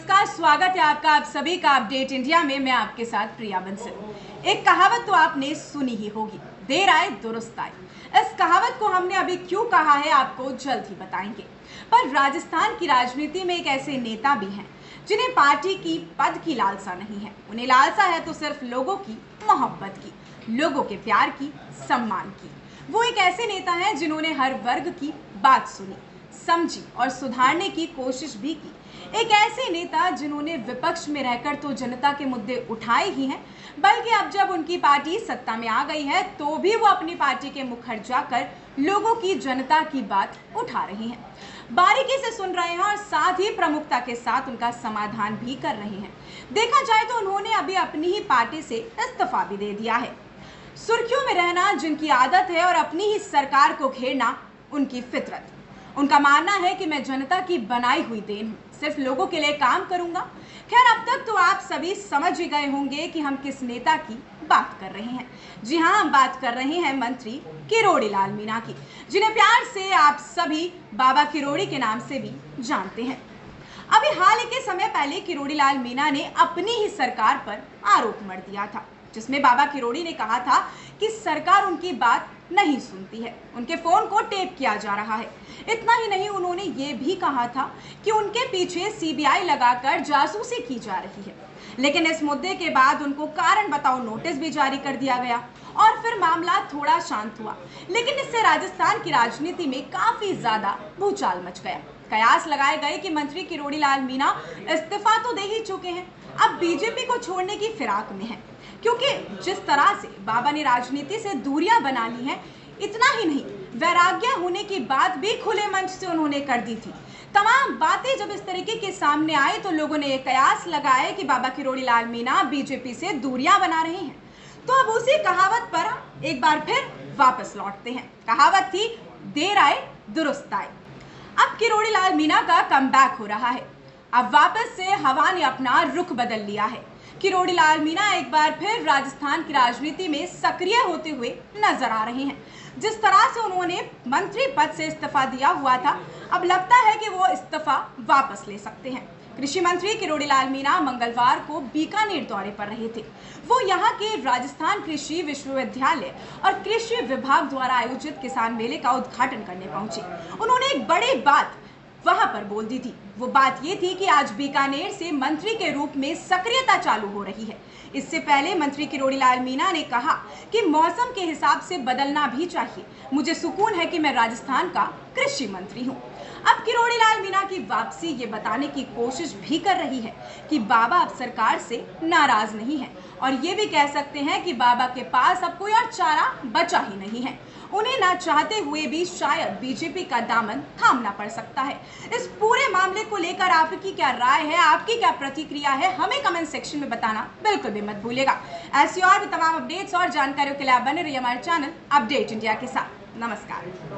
नमस्कार, स्वागत है आपका आप सभी का अपडेट इंडिया में। मैं आपके साथ प्रिया बंसल। एक कहावत तो आपने सुनी ही होगी, देर आए दुरुस्त आए। इस कहावत को हमने अभी क्यों कहा है आपको जल्द ही बताएंगे। पर राजस्थान की राजनीति में एक ऐसे नेता भी हैं जिन्हें पार्टी की पद की लालसा नहीं है। उन्हें लालसा है तो सिर्फ लोगों की मोहब्बत की, लोगों के प्यार की, सम्मान की। वो एक ऐसे नेता हैं जिन्होंने हर वर्ग की बात सुनी, समझी और सुधारने की कोशिश भी की। एक ऐसे नेता जिन्होंने विपक्ष में रहकर तो जनता के मुद्दे उठाए ही हैं, बल्कि अब जब उनकी पार्टी सत्ता में आ गई है तो भी वो अपनी पार्टी के मुखर जाकर लोगों की, जनता की बात उठा रहे हैं, बारीकी से सुन रहे हैं और साथ ही प्रमुखता के साथ उनका समाधान भी कर रहे हैं। देखा जाए तो उन्होंने अभी अपनी ही पार्टी से इस्तीफा भी दे दिया है। सुर्खियों में रहना जिनकी आदत है और अपनी ही सरकार को घेरना उनकी फितरत। उनका मानना है कि मैं जनता की बनाई हुई देन हूं, सिर्फ लोगों के लिए काम करूंगा। खैर, अब तक तो आप सभी समझ ही गए होंगे कि हम किस नेता की बात कर रहे हैं। जी हां, हम बात कर रहे हैं मंत्री किरोड़ी लाल मीणा की, जिन्हें प्यार से आप सभी बाबा किरोड़ी के नाम से भी जानते हैं। अभी हाल ही के समय पहले किरोड़ी लाल मीणा ने अपनी ही सरकार पर आरोप मढ़ दिया था, जिसमें बाबा किरोड़ी ने कहा था कि सरकार उनकी बात नहीं सुनती है, उनके फोन को टेप किया जा रहा है। इतना ही नहीं, उन्होंने ये भी कहा था कि उनके पीछे सीबीआई लगाकर जासूसी की जा रही है। लेकिन इस मुद्दे के बाद उनको कारण बताओ नोटिस भी जारी कर दिया गया और फिर मामला थोड़ा शांत हुआ। लेकिन इससे राजस्थान की राजनीति में काफी ज्यादा भूचाल मच गया। कयास लगाए गए कि मंत्री किरोड़ी लाल मीणा इस्तीफा तो दे ही चुके हैं, अब बीजेपी को छोड़ने की फिराक में है, क्योंकि जिस तरह से बाबा ने राजनीति से दूरियां बना ली हैं, इतना ही नहीं, वैराग्य होने की बात भी खुले मंच से उन्होंने कर दी थी। तमाम बातें जब इस तरीके के सामने आए तो लोगों ने एक कयास लगाए कि बाबा किरोड़ी लाल मीणा बीजेपी से दूरियां बना रहे हैं। तो अब उसी कहावत पर एक बार फिर वापस लौटते हैं। कहावत थी, देर आए दुरुस्त आए। अब किरोड़ी लाल मीणा का कमबैक हो रहा है। अब वापस से हवा ने अपना रुख बदल लिया है। किरोड़ी लाल मीणा एक बार फिर राजस्थान की राजनीति में सक्रिय होते हुए नजर आ रहे हैं। जिस तरह से उन्होंने मंत्री पद से इस्तीफा दिया हुआ था, अब लगता है कि वो इस्तीफा वापस ले सकते हैं। कृषि मंत्री किरोड़ी लाल मीणा मंगलवार को बीकानेर दौरे पर रहे थे। वो यहाँ के राजस्थान कृषि विश्वविद्यालय और कृषि विभाग द्वारा आयोजित किसान मेले का उद्घाटन करने पहुंचे। उन्होंने एक बड़ी बात वहां पर बोल दी थी। वो बात ये थी कि आज बीकानेर से मंत्री के रूप में सक्रियता चालू हो रही है। इससे पहले मंत्री किरोड़ी लाल मीणा ने कहा कि मौसम के हिसाब से बदलना भी चाहिए। मुझे सुकून है कि मैं राजस्थान का कृषि मंत्री हूं। अब किरोड़ी लाल मीणा की वापसी ये बताने की कोशिश भी कर रही है कि बाबा अब सरकार से नाराज नहीं है, और ये भी कह सकते हैं कि बाबा के पास अब कोई और चारा बचा ही नहीं है। उन्हें ना चाहते हुए भी शायद बीजेपी का दामन थामना पड़ सकता है। इस पूरे मामले को लेकर आपकी क्या राय है, आपकी क्या प्रतिक्रिया है, हमें कमेंट सेक्शन में बताना बिल्कुल भी मत भूलिएगा। ऐसी और भी तमाम अपडेट्स और जानकारियों के लिए आप बने रहिए हमारे चैनल अपडेट इंडिया के साथ। नमस्कार।